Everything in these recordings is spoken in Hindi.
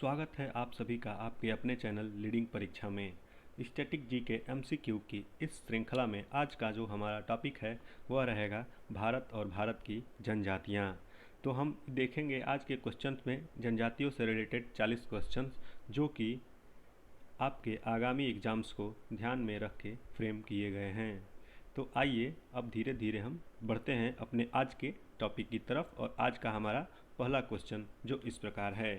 स्वागत है आप सभी का आपके अपने चैनल लीडिंग परीक्षा में। स्टैटिक जी के MCQ की इस श्रृंखला में आज का जो हमारा टॉपिक है वह रहेगा भारत और भारत की जनजातियाँ। तो हम देखेंगे आज के क्वेश्चन में जनजातियों से रिलेटेड 40 क्वेश्चन जो कि आपके आगामी एग्जाम्स को ध्यान में रख के फ्रेम किए गए हैं। तो आइए अब धीरे धीरे हम बढ़ते हैं अपने आज के टॉपिक की तरफ। और आज का हमारा पहला क्वेश्चन जो इस प्रकार है,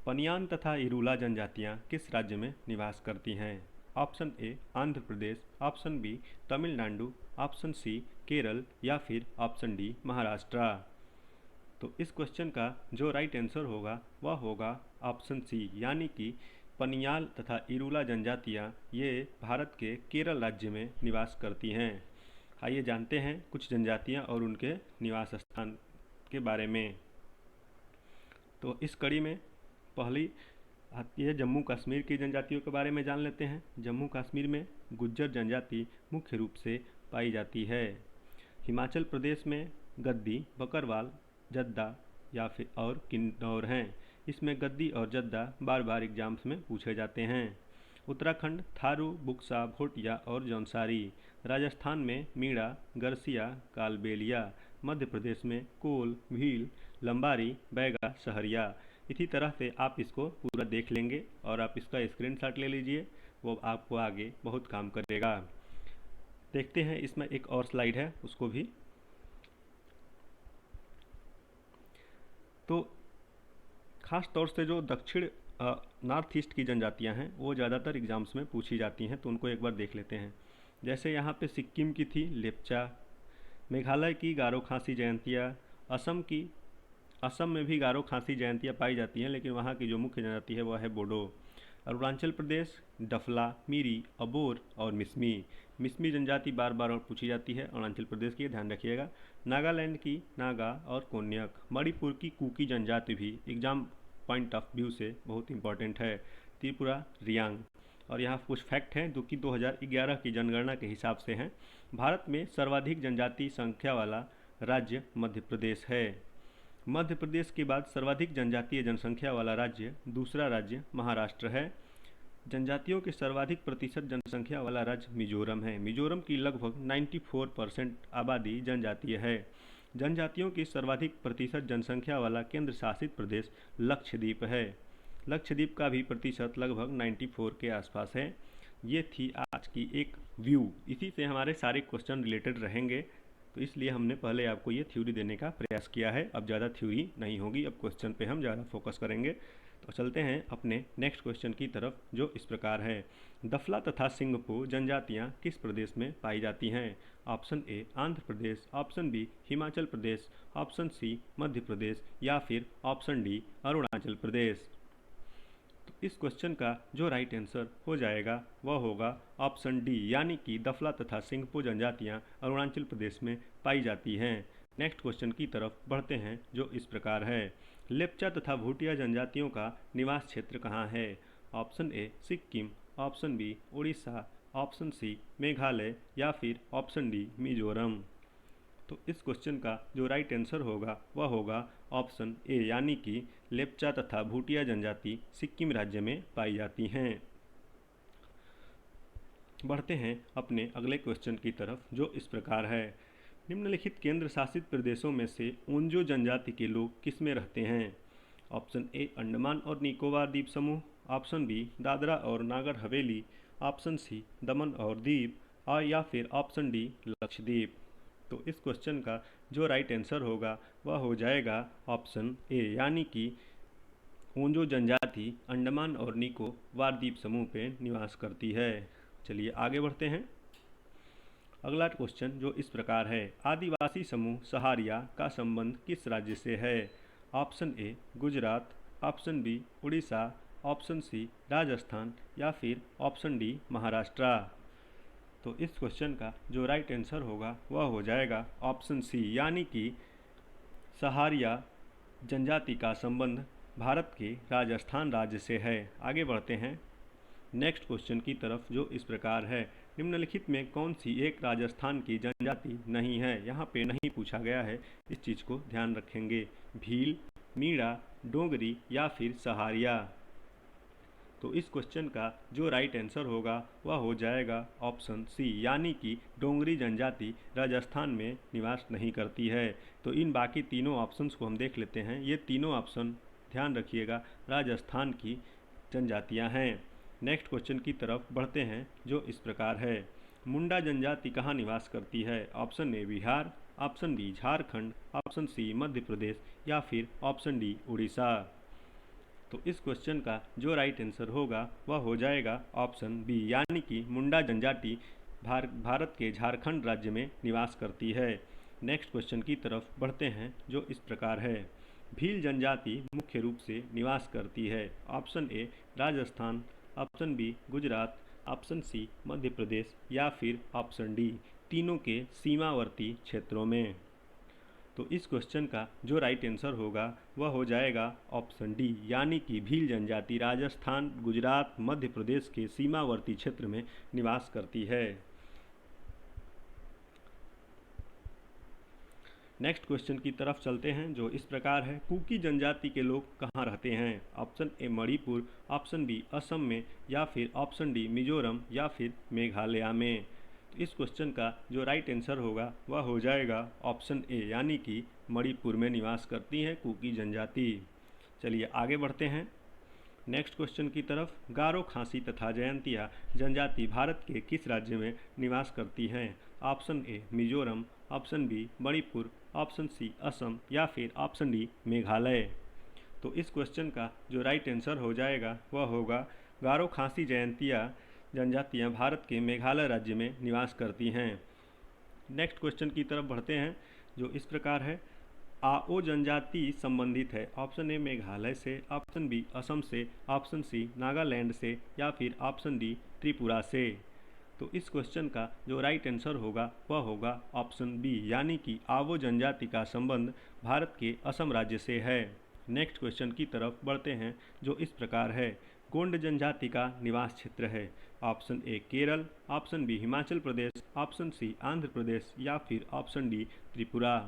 पनियान तथा इरूला जनजातियां किस राज्य में निवास करती हैं? Option A Andhra Pradesh, option B Tamil Nadu, option C Kerala या फिर ऑप्शन डी महाराष्ट्र। तो इस क्वेश्चन का जो राइट आंसर होगा वह होगा ऑप्शन सी, यानी कि पनियाल तथा इरूला जनजातियां ये भारत के केरल राज्य में निवास करती हैं। आइए जानते हैं कुछ जनजातियां और उनके निवास स्थान के बारे में। तो इस कड़ी में पहली आती है जम्मू कश्मीर की जनजातियों के बारे में जान लेते हैं। जम्मू कश्मीर में गुज्जर जनजाति मुख्य रूप से पाई जाती है। हिमाचल प्रदेश में गद्दी, बकरवाल, जद्दा या फिर और किन्नौर हैं। इसमें गद्दी और जद्दा बार बार एग्जाम्स में पूछे जाते हैं। उत्तराखंड थारू, बुक्सा, भोटिया और जौनसारी। राजस्थान में मीणा, गरसिया, कालबेलिया। मध्य प्रदेश में कोल, भील, लंबारी, बैगा, सहरिया। इसी तरह से आप इसको पूरा देख लेंगे और आप इसका स्क्रीनशॉट ले लीजिए, वो आपको आगे बहुत काम करेगा। देखते हैं इसमें एक और स्लाइड है उसको भी। तो खास तौर से जो दक्षिण नॉर्थ ईस्ट की जनजातियां हैं वो ज़्यादातर एग्जाम्स में पूछी जाती हैं, तो उनको एक बार देख लेते हैं। जैसे यहाँ पे सिक्किम की थी लेप्चा, मेघालय की गारो खासी जयंतिया, असम में भी गारो खासी जयंतियाँ पाई जाती हैं, लेकिन वहाँ की जो मुख्य जनजाति है वह है बोडो। अरुणाचल प्रदेश डफला, मीरी, अबोर और मिसमी जनजाति बार बार और पूछी जाती है अरुणाचल प्रदेश की, ध्यान रखिएगा। नागालैंड की नागा और कोन्याक। मणिपुर की कुकी जनजाति भी एग्जाम पॉइंट ऑफ व्यू से बहुत इंपॉर्टेंट है। त्रिपुरा रियांग। और यहाँ कुछ फैक्ट हैं जो कि 2011 की जनगणना के हिसाब से हैं। भारत में सर्वाधिक जनजाति संख्या वाला राज्य मध्य प्रदेश है। मध्य प्रदेश के बाद सर्वाधिक जनजातीय जनसंख्या वाला राज्य दूसरा राज्य महाराष्ट्र है। जनजातियों के सर्वाधिक प्रतिशत जनसंख्या वाला राज्य मिजोरम है। मिजोरम की लगभग 94% आबादी जनजातीय है। जनजातियों की सर्वाधिक प्रतिशत जनसंख्या वाला केंद्र शासित प्रदेश लक्षद्वीप है। लक्षद्वीप का भी प्रतिशत लगभग 94 के आसपास है। ये थी आज की एक व्यू। इसी से हमारे सारे क्वेश्चन रिलेटेड रहेंगे, तो इसलिए हमने पहले आपको ये थ्योरी देने का प्रयास किया है। अब ज़्यादा थ्योरी नहीं होगी, अब क्वेश्चन पे हम ज़्यादा फोकस करेंगे। तो चलते हैं अपने नेक्स्ट क्वेश्चन की तरफ जो इस प्रकार है, दफला तथा सिंगपो जनजातियाँ किस प्रदेश में पाई जाती हैं? Option A Andhra Pradesh, option B Himachal Pradesh, option C Madhya Pradesh या फिर ऑप्शन डी अरुणाचल प्रदेश। तो इस क्वेश्चन का जो राइट आंसर हो जाएगा वह होगा ऑप्शन डी, यानी कि दफला तथा सिंगपो जनजातियां अरुणाचल प्रदेश में पाई जाती हैं। नेक्स्ट क्वेश्चन की तरफ बढ़ते हैं जो इस प्रकार है, लेप्चा तथा भूटिया जनजातियों का निवास क्षेत्र कहाँ है? Option A Sikkim, option B Orissa, option C Meghalaya या फिर ऑप्शन डी मिजोरम। तो इस क्वेश्चन का जो राइट आंसर होगा वह होगा ऑप्शन ए, यानी कि लेप्चा तथा भूटिया जनजाति सिक्किम राज्य में पाई जाती हैं। बढ़ते हैं अपने अगले क्वेश्चन की तरफ जो इस प्रकार है, निम्नलिखित केंद्र शासित प्रदेशों में से ओंजो जनजाति के लोग किसमें रहते हैं? ऑप्शन ए अंडमान और निकोबार द्वीप समूह, ऑप्शन बी दादरा और नागर हवेली, ऑप्शन सी दमन और दीव और या फिर ऑप्शन डी लक्षद्वीप। तो इस क्वेश्चन का जो राइट आंसर होगा वह हो जाएगा ऑप्शन ए, यानी कि ओंजो जनजाति अंडमान और निकोबार द्वीप समूह पे निवास करती है। चलिए आगे बढ़ते हैं। अगला क्वेश्चन जो इस प्रकार है, आदिवासी समूह सहारिया का संबंध किस राज्य से है? Option A Gujarat, option B Orissa, option C Rajasthan या फिर ऑप्शन डी महाराष्ट्र। तो इस क्वेश्चन का जो राइट आंसर होगा वह हो जाएगा ऑप्शन सी, यानी कि सहारिया जनजाति का संबंध भारत के राजस्थान राज्य से है। आगे बढ़ते हैं नेक्स्ट क्वेश्चन की तरफ जो इस प्रकार है, निम्नलिखित में कौन सी एक राजस्थान की जनजाति नहीं है? यहाँ पे नहीं पूछा गया है, इस चीज़ को ध्यान रखेंगे। भील, मीणा, डोगरी या फिर सहारिया। तो इस क्वेश्चन का जो राइट आंसर होगा वह हो जाएगा ऑप्शन सी, यानी कि डोंगरी जनजाति राजस्थान में निवास नहीं करती है। तो इन बाकी तीनों ऑप्शंस को हम देख लेते हैं। ये तीनों ऑप्शन ध्यान रखिएगा राजस्थान की जनजातियां हैं। नेक्स्ट क्वेश्चन की तरफ बढ़ते हैं जो इस प्रकार है। मुंडा जनजाति कहाँ निवास करती है? Option A Bihar, option B Jharkhand, option C Madhya Pradesh या फिर ऑप्शन डी उड़ीसा। तो इस क्वेश्चन का जो राइट आंसर होगा वह हो जाएगा ऑप्शन बी, यानी कि मुंडा जनजाति भारत के झारखंड राज्य में निवास करती है। नेक्स्ट क्वेश्चन की तरफ बढ़ते हैं जो इस प्रकार है। भील जनजाति मुख्य रूप से निवास करती है। Option A Rajasthan, option B Gujarat, option C Madhya Pradesh या फिर ऑप्शन डी तीनों के सीमावर्ती क्षेत्रों में। तो इस क्वेश्चन का जो राइट आंसर होगा वह हो जाएगा ऑप्शन डी, यानी कि भील जनजाति राजस्थान, गुजरात, मध्य प्रदेश के सीमावर्ती क्षेत्र में निवास करती है। नेक्स्ट क्वेश्चन की तरफ चलते हैं जो इस प्रकार है। कुकी जनजाति के लोग कहाँ रहते हैं? Option A Manipur, option B Assam में या फिर ऑप्शन डी मिजोरम या फिर मेघालय में। तो इस क्वेश्चन का जो राइट आंसर होगा वह हो जाएगा ऑप्शन ए, यानी कि मणिपुर में निवास करती है कुकी जनजाति। चलिए आगे बढ़ते हैं नेक्स्ट क्वेश्चन की तरफ। गारो, खासी तथा जयंतिया जनजाति भारत के किस राज्य में निवास करती हैं? Option A Mizoram, option B Manipur, option C Assam या फिर ऑप्शन डी मेघालय। तो इस क्वेश्चन का जो राइट आंसर हो जाएगा वह होगा गारो, खासी, जयंतिया जनजातियां भारत के मेघालय राज्य में निवास करती हैं। नेक्स्ट क्वेश्चन की तरफ बढ़ते हैं जो इस प्रकार है। आओ जनजाति संबंधित है। ऑप्शन ए मेघालय से, ऑप्शन बी असम से, ऑप्शन सी नागालैंड से या फिर ऑप्शन डी त्रिपुरा से। तो इस क्वेश्चन का जो राइट आंसर होगा वह होगा ऑप्शन बी, यानी कि आवो जनजाति का संबंध भारत के असम राज्य से है। नेक्स्ट क्वेश्चन की तरफ बढ़ते हैं जो इस प्रकार है। गोंड जनजाति का निवास क्षेत्र है। Option A Kerala, option B Himachal Pradesh, option C Andhra Pradesh या फिर ऑप्शन डी त्रिपुरा।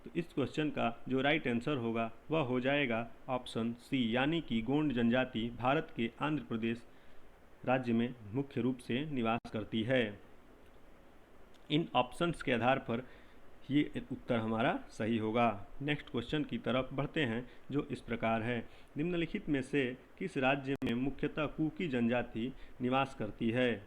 तो इस क्वेश्चन का जो राइट आंसर होगा वह हो जाएगा ऑप्शन सी, यानी कि गोंड जनजाति भारत के आंध्र प्रदेश राज्य में मुख्य रूप से निवास करती है। इन ऑप्शंस के आधार पर ये उत्तर हमारा सही होगा। नेक्स्ट क्वेश्चन की तरफ बढ़ते हैं जो इस प्रकार है। निम्नलिखित में से किस राज्य में मुख्यतः कुकी जनजाति निवास करती है?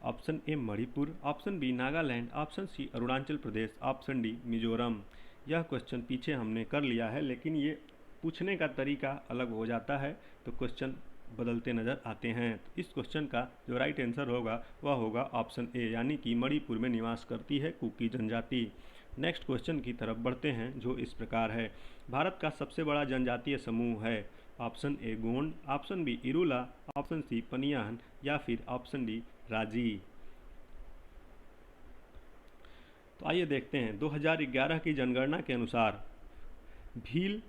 Option A Manipur, option B Nagaland, option C Arunachal Pradesh, option D Mizoram. यह क्वेश्चन पीछे हमने कर लिया है, लेकिन ये पूछने का तरीका अलग हो जाता है तो क्वेश्चन बदलते नज़र आते हैं। तो इस क्वेश्चन का जो राइट आंसर होगा वह होगा ऑप्शन ए, यानी कि मणिपुर में निवास करती है कुकी जनजाति। नेक्स्ट क्वेश्चन की तरफ बढ़ते हैं जो इस प्रकार है। भारत का सबसे बड़ा जनजातीय समूह है। Option A Gond, option B Irula, option C Paniyan या फिर ऑप्शन डी राजी। तो आइए देखते हैं। 2011 की जनगणना के अनुसार भील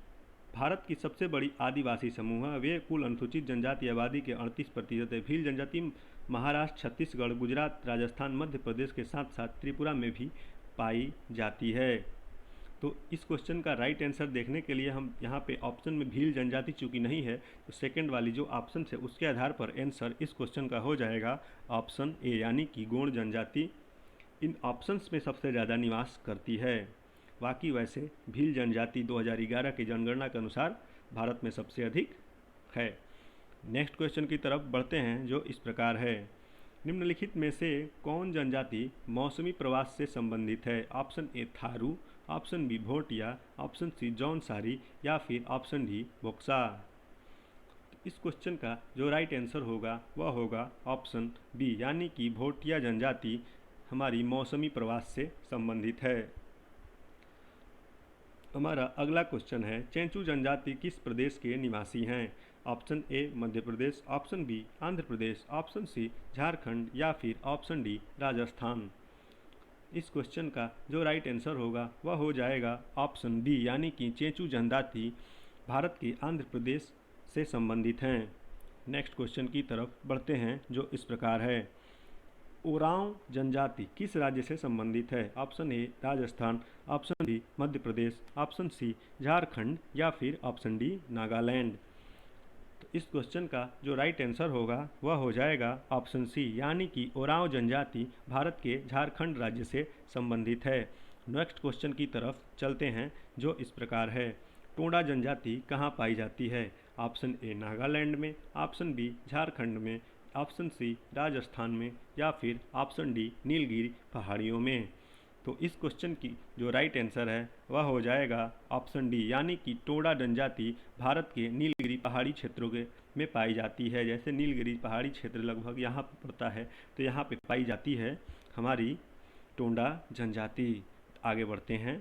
भारत की सबसे बड़ी आदिवासी समूह है। वे कुल अनुसूचित जनजाति आबादी के 38% है। भील जनजाति महाराष्ट्र, छत्तीसगढ़, गुजरात, राजस्थान, मध्य प्रदेश के साथ साथ त्रिपुरा में भी पाई जाती है। तो इस क्वेश्चन का राइट आंसर देखने के लिए हम यहाँ पे ऑप्शन में भील जनजाति चूँकि नहीं है तो सेकंड वाली जो ऑप्शन है उसके आधार पर आंसर इस क्वेश्चन का हो जाएगा ऑप्शन ए, यानी कि गोंड जनजाति इन ऑप्शंस में सबसे ज़्यादा निवास करती है। बाकी वैसे भील जनजाति 2011 की जनगणना के अनुसार भारत में सबसे अधिक है। नेक्स्ट क्वेश्चन की तरफ बढ़ते हैं जो इस प्रकार है। निम्नलिखित में से कौन जनजाति मौसमी प्रवास से संबंधित है? Option A Tharu, option B Bhotia, option C Jaunsari या फिर ऑप्शन डी बोक्सा। इस क्वेश्चन का जो राइट आंसर होगा वह होगा ऑप्शन बी, यानी कि भोटिया जनजाति हमारी मौसमी प्रवास से संबंधित है। हमारा अगला क्वेश्चन है। चेंचू जनजाति किस प्रदेश के निवासी हैं? Option A Madhya Pradesh, option B Andhra Pradesh, option C Jharkhand या फिर ऑप्शन डी राजस्थान। इस क्वेश्चन का जो राइट आंसर होगा वह हो जाएगा ऑप्शन डी, यानी कि चेंचू जनजाति भारत के आंध्र प्रदेश से संबंधित हैं। नेक्स्ट क्वेश्चन की तरफ बढ़ते हैं जो इस प्रकार है। ओरांव जनजाति किस राज्य से संबंधित है? Option A Rajasthan, option B Madhya Pradesh, option C Jharkhand या फिर ऑप्शन डी नागालैंड। तो इस क्वेश्चन का जो राइट आंसर होगा वह हो जाएगा ऑप्शन सी, यानी कि ओरांव जनजाति भारत के झारखंड राज्य से संबंधित है। नेक्स्ट क्वेश्चन की तरफ चलते हैं जो इस प्रकार है। टोडा जनजाति कहाँ पाई जाती है? ऑप्शन ए नागालैंड में, ऑप्शन बी झारखंड में, ऑप्शन सी राजस्थान में या फिर ऑप्शन डी नीलगिरी पहाड़ियों में। तो इस क्वेश्चन की जो राइट आंसर है वह हो जाएगा ऑप्शन डी, यानी कि टोडा जनजाति भारत के नीलगिरी पहाड़ी क्षेत्रों के में पाई जाती है। जैसे नीलगिरी पहाड़ी क्षेत्र लगभग यहाँ पर पड़ता है, तो यहाँ पे पाई जाती है हमारी टोडा जनजाति। आगे बढ़ते हैं।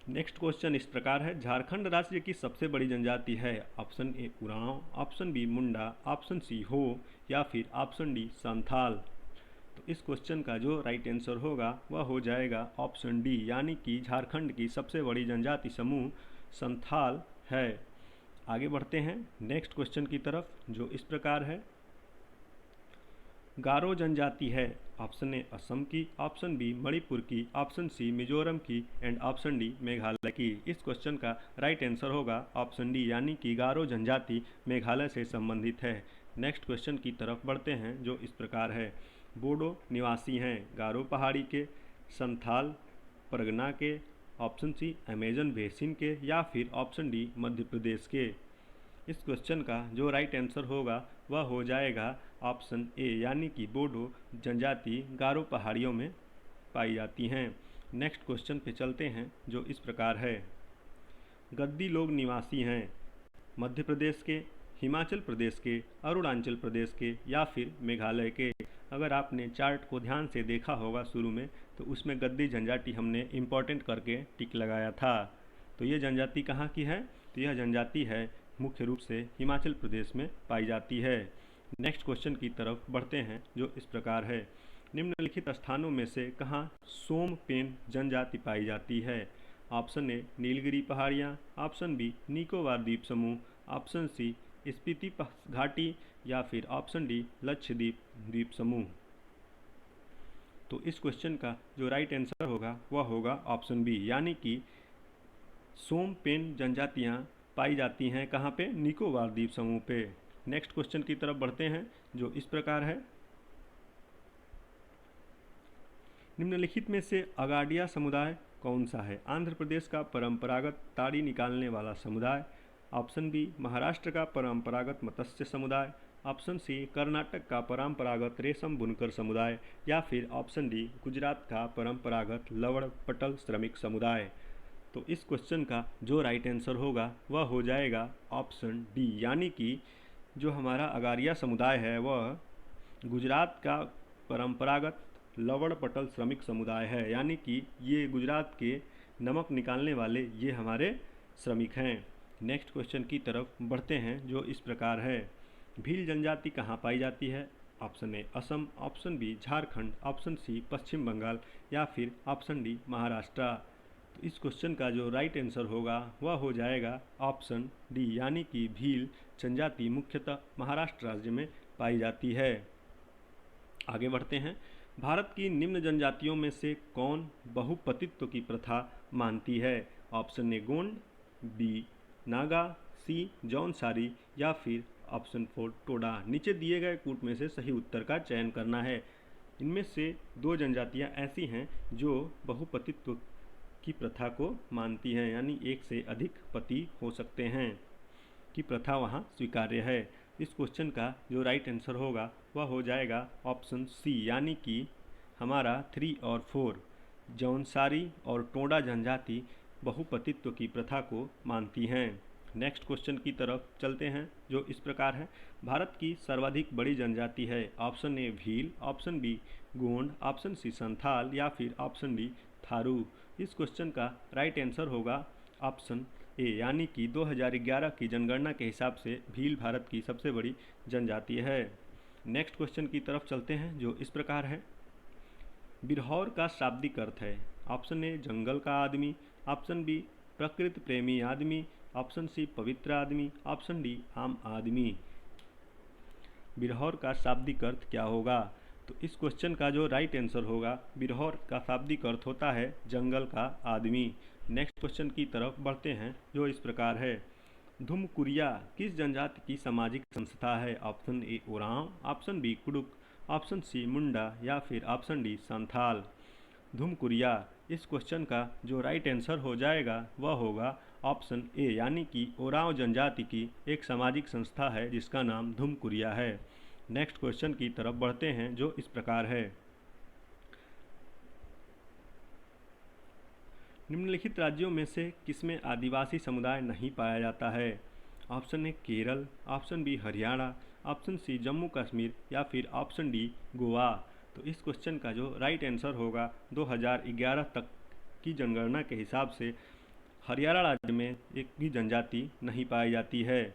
नेक्स्ट क्वेश्चन इस प्रकार है, झारखंड राज्य की सबसे बड़ी जनजाति है? Option A Oraon, option B Munda, option C Ho या फिर ऑप्शन डी संथाल। तो इस क्वेश्चन का जो राइट आंसर होगा वह हो जाएगा ऑप्शन डी, यानी कि झारखंड की सबसे बड़ी जनजाति समूह संथाल है। आगे बढ़ते हैं नेक्स्ट क्वेश्चन की तरफ जो इस प्रकार है, गारो जनजाति है? ऑप्शन ए असम की, ऑप्शन बी मणिपुर की, ऑप्शन सी मिजोरम की एंड ऑप्शन डी मेघालय की। इस क्वेश्चन का राइट आंसर होगा ऑप्शन डी, यानी कि गारो जनजाति मेघालय से संबंधित है। नेक्स्ट क्वेश्चन की तरफ बढ़ते हैं जो इस प्रकार है, बोडो निवासी हैं? गारो पहाड़ी के, संथाल परगना के, ऑप्शन सी अमेजन बेसिन के या फिर ऑप्शन डी मध्य प्रदेश के। इस क्वेश्चन का जो राइट आंसर होगा वह हो जाएगा ऑप्शन ए, यानी कि बोडो जनजाति गारो पहाड़ियों में पाई जाती हैं। नेक्स्ट क्वेश्चन पे चलते हैं जो इस प्रकार है, गद्दी लोग निवासी हैं? मध्य प्रदेश के, हिमाचल प्रदेश के, अरुणाचल प्रदेश के या फिर मेघालय के। अगर आपने चार्ट को ध्यान से देखा होगा शुरू में, तो उसमें गद्दी जनजाति हमने इम्पोर्टेंट करके टिक लगाया था। तो ये जनजाति कहाँ की है? तो यह जनजाति है मुख्य रूप से हिमाचल प्रदेश में पाई जाती है। नेक्स्ट क्वेश्चन की तरफ बढ़ते हैं जो इस प्रकार है, निम्नलिखित स्थानों में से कहाँ सोमपेन जनजाति पाई जाती है? ऑप्शन ए नीलगिरी पहाड़ियाँ, ऑप्शन बी निकोबार द्वीप समूह, ऑप्शन सी स्पीति घाटी या फिर ऑप्शन डी लक्षद्वीप द्वीप समूह। तो इस क्वेश्चन का जो राइट आंसर होगा वह होगा ऑप्शन बी, यानी कि सोमपेन जनजातियाँ पाई जाती हैं कहाँ पे? निकोबार द्वीप समूह पे। नेक्स्ट क्वेश्चन की तरफ बढ़ते हैं जो इस प्रकार है, निम्नलिखित में से अगाडिया समुदाय कौन सा है? आंध्र प्रदेश का परंपरागत ताड़ी निकालने वाला समुदाय, ऑप्शन बी महाराष्ट्र का परंपरागत मत्स्य समुदाय, ऑप्शन सी कर्नाटक का परंपरागत रेशम बुनकर समुदाय या फिर ऑप्शन डी गुजरात का परंपरागत लवड़ पटल श्रमिक समुदाय। तो इस क्वेश्चन का जो राइट आंसर होगा वह हो जाएगा ऑप्शन डी, यानी कि जो हमारा अगारिया समुदाय है वह गुजरात का परंपरागत लवड़ पटल श्रमिक समुदाय है, यानी कि ये गुजरात के नमक निकालने वाले ये हमारे श्रमिक हैं। नेक्स्ट क्वेश्चन की तरफ बढ़ते हैं जो इस प्रकार है, भील जनजाति कहाँ पाई जाती है? Option A Assam, option B Jharkhand, option C Paschim Bangal या फिर ऑप्शन डी महाराष्ट्र। तो इस क्वेश्चन का जो राइट आंसर होगा वह हो जाएगा ऑप्शन डी, यानी कि भील जनजाति मुख्यतः महाराष्ट्र राज्य में पाई जाती है। आगे बढ़ते हैं, भारत की निम्न जनजातियों में से कौन बहुपतित्व की प्रथा मानती है? Option A Gond, B Naga, C Jaunsari या फिर ऑप्शन 4 टोडा। नीचे दिए गए कूट में से सही उत्तर का चयन करना है। इनमें से दो जनजातियां ऐसी हैं जो बहुपतित्व की प्रथा को मानती हैं, यानी एक से अधिक पति हो सकते हैं की प्रथा वहाँ स्वीकार्य है। इस क्वेश्चन का जो राइट आंसर होगा वह हो जाएगा ऑप्शन सी, यानी कि हमारा 3 और 4 जौनसारी और टोडा जनजाति बहुपतित्व की प्रथा को मानती हैं। नेक्स्ट क्वेश्चन की तरफ चलते हैं जो इस प्रकार है, भारत की सर्वाधिक बड़ी जनजाति है? Option A Bhil, option B Gond, option C Santhal या फिर ऑप्शन डी थारू। इस क्वेश्चन का राइट आंसर होगा ऑप्शन ए, यानी कि 2011 की जनगणना के हिसाब से भील भारत की सबसे बड़ी जनजाति है। नेक्स्ट क्वेश्चन की तरफ चलते हैं जो इस प्रकार है, बिरहौर का शाब्दिक अर्थ है? ऑप्शन ए जंगल का आदमी, ऑप्शन बी प्रकृति प्रेमी आदमी, ऑप्शन सी पवित्र आदमी, ऑप्शन डी आम आदमी। बिरहौर का शाब्दिक अर्थ क्या होगा? तो इस क्वेश्चन का जो राइट आंसर होगा, बिरहोर का शाब्दिक अर्थ होता है जंगल का आदमी। नेक्स्ट क्वेश्चन की तरफ बढ़ते हैं जो इस प्रकार है। धुमकुरिया किस जनजाति की सामाजिक संस्था है? Option A Oraon, option B Kurukh, option C Munda या फिर ऑप्शन डी संथाल। धुमकुरिया, इस क्वेश्चन का जो राइट आंसर हो जाएगा वह होगा ऑप्शन ए, यानी कि ओरांव जनजाति की एक सामाजिक संस्था है जिसका नाम धुमकुरिया है। नेक्स्ट क्वेश्चन की तरफ बढ़ते हैं जो इस प्रकार है। निम्नलिखित राज्यों में से किसमें आदिवासी समुदाय नहीं पाया जाता है? Option A Kerala, option B Haryana, option C Jammu Kashmir या फिर ऑप्शन डी गोवा। तो इस क्वेश्चन का जो राइट आंसर होगा, 2011 तक की जनगणना के हिसाब से हरियाणा राज्य में एक भी जनजाति नहीं पाई जाती है।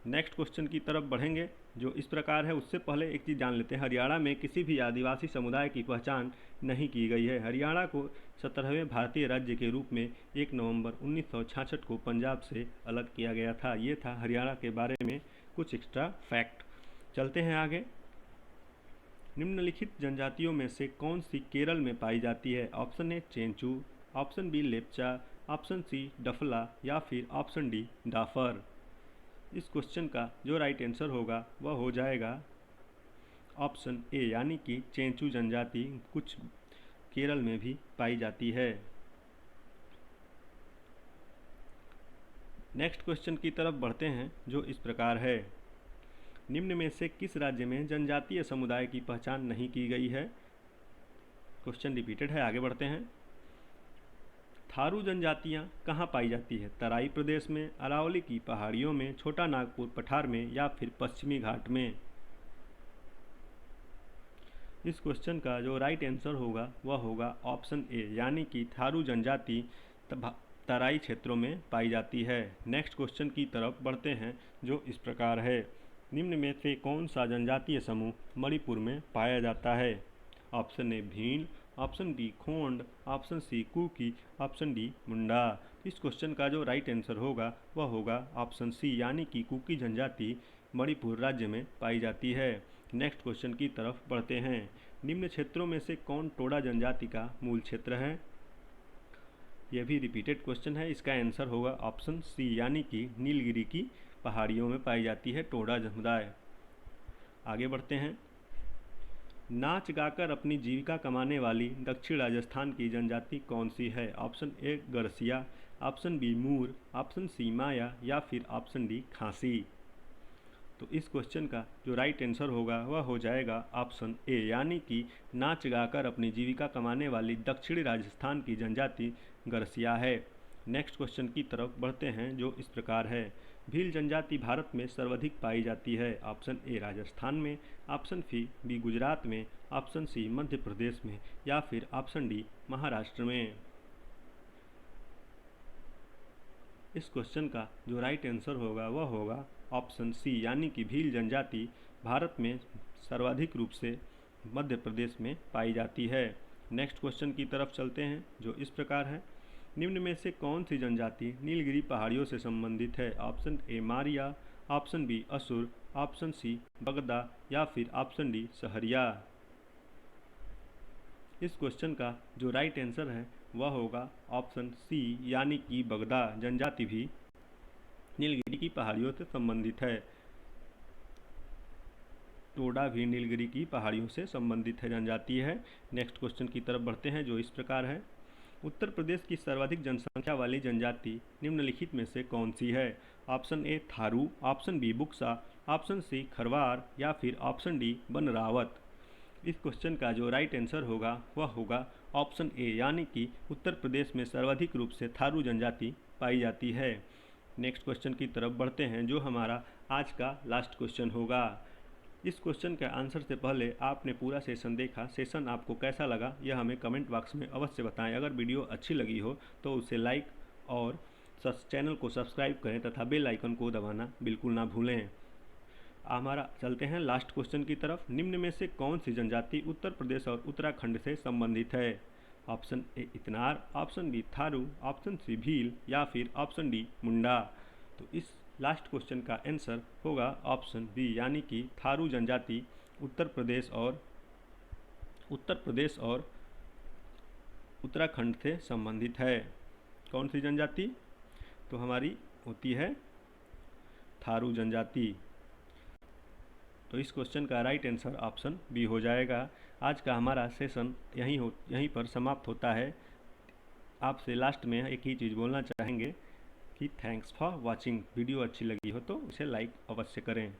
नेक्स्ट क्वेश्चन की तरफ बढ़ेंगे जो इस प्रकार है। उससे पहले एक चीज़ जान लेते हैं, हरियाणा में किसी भी आदिवासी समुदाय की पहचान नहीं की गई है। हरियाणा को 17वें भारतीय राज्य के रूप में 1 नवंबर 1966 को पंजाब से अलग किया गया था। ये था हरियाणा के बारे में कुछ एक्स्ट्रा फैक्ट। चलते हैं आगे। निम्नलिखित जनजातियों में से कौन सी केरल में पाई जाती है? Option A Chenchu, option B Lepcha, option C Dafla या फिर ऑप्शन डी डाफर। इस क्वेश्चन का जो राइट आंसर होगा वह हो जाएगा ऑप्शन ए, यानी कि चेंचू जनजाति कुछ केरल में भी पाई जाती है। नेक्स्ट क्वेश्चन की तरफ बढ़ते हैं जो इस प्रकार है। निम्न में से किस राज्य में जनजातीय समुदाय की पहचान नहीं की गई है? क्वेश्चन रिपीटेड है, आगे बढ़ते हैं। थारू जनजातियाँ कहाँ पाई जाती है? तराई प्रदेश में, अरावली की पहाड़ियों में, छोटा नागपुर पठार में या फिर पश्चिमी घाट में। इस क्वेश्चन का जो राइट आंसर होगा वह होगा ऑप्शन ए, यानी कि थारू जनजाति तराई क्षेत्रों में पाई जाती है। नेक्स्ट क्वेश्चन की तरफ बढ़ते हैं जो इस प्रकार है। निम्न में से कौन सा जनजातीय समूह मणिपुर में पाया जाता है? Option A Bhil, option B Khond, option C Kuki, option D Munda. इस क्वेश्चन का जो राइट आंसर होगा वह होगा ऑप्शन सी, यानी कि कुकी जनजाति मणिपुर राज्य में पाई जाती है। नेक्स्ट क्वेश्चन की तरफ बढ़ते हैं। निम्न क्षेत्रों में से कौन टोडा जनजाति का मूल क्षेत्र है? यह भी रिपीटेड क्वेश्चन है। इसका आंसर होगा ऑप्शन सी, यानी कि नीलगिरी की पहाड़ियों में पाई जाती है टोडा समुदाय। आगे बढ़ते हैं। नाच गाकर अपनी जीविका कमाने वाली दक्षिण राजस्थान की जनजाति कौन सी है? Option A Garasia, option B मूर, ऑप्शन सी माया या फिर ऑप्शन डी खासी। तो इस क्वेश्चन का जो राइट आंसर होगा वह हो जाएगा ऑप्शन ए, यानी कि नाच गाकर अपनी जीविका कमाने वाली दक्षिणी राजस्थान की जनजाति गरसिया है। नेक्स्ट क्वेश्चन की तरफ बढ़ते हैं जो इस प्रकार है। भील जनजाति भारत में सर्वाधिक पाई जाती है। ऑप्शन ए राजस्थान में, ऑप्शन बी गुजरात में, ऑप्शन सी मध्य प्रदेश में या फिर ऑप्शन डी महाराष्ट्र में। इस क्वेश्चन का जो राइट आंसर होगा वह होगा ऑप्शन सी, यानी कि भील जनजाति भारत में सर्वाधिक रूप से मध्य प्रदेश में पाई जाती है। नेक्स्ट क्वेश्चन की तरफ चलते हैं जो इस प्रकार है। निम्न में से कौन सी जनजाति नीलगिरी पहाड़ियों से संबंधित है? Option A Maria, option B Asur, option C Bagda या फिर ऑप्शन डी सहरिया। इस क्वेश्चन का जो राइट आंसर है वह होगा ऑप्शन सी, यानी कि बगदा जनजाति भी नीलगिरी की पहाड़ियों से संबंधित है। टोडा भी नीलगिरी की पहाड़ियों से संबंधित है जनजाति है। नेक्स्ट क्वेश्चन की तरफ बढ़ते हैं जो इस प्रकार है। उत्तर प्रदेश की सर्वाधिक जनसंख्या वाली जनजाति निम्नलिखित में से कौन सी है? Option A Tharu, option B Buksa, option C Kharwar या फिर ऑप्शन डी बनरावत। इस क्वेश्चन का जो राइट आंसर होगा वह होगा ऑप्शन ए, यानी कि उत्तर प्रदेश में सर्वाधिक रूप से थारू जनजाति पाई जाती है। नेक्स्ट क्वेश्चन की तरफ बढ़ते हैं जो हमारा आज का लास्ट क्वेश्चन होगा। इस क्वेश्चन के आंसर से पहले आपने पूरा सेशन देखा, सेशन आपको कैसा लगा यह हमें कमेंट बॉक्स में अवश्य बताएं। अगर वीडियो अच्छी लगी हो तो उसे लाइक और चैनल को सब्सक्राइब करें तथा बेल आइकन को दबाना बिल्कुल ना भूलें। हमारा चलते हैं लास्ट क्वेश्चन की तरफ। निम्न में से कौन सी जनजाति उत्तर प्रदेश और उत्तराखंड से संबंधित है? ऑप्शन ए इतनार, option B Tharu, option C Bhil या फिर ऑप्शन डी मुंडा। तो इस लास्ट क्वेश्चन का आंसर होगा ऑप्शन बी, यानी कि थारू जनजाति उत्तर प्रदेश और उत्तर प्रदेश और उत्तराखंड से संबंधित है। कौन सी जनजाति? तो हमारी होती है थारू जनजाति। तो इस क्वेश्चन का राइट आंसर ऑप्शन बी हो जाएगा। आज का हमारा सेशन यहीं पर समाप्त होता है। आपसे लास्ट में एक ही चीज़ बोलना चाहेंगे कि थैंक्स फॉर वॉचिंग। वीडियो अच्छी लगी हो तो इसे लाइक अवश्य करें।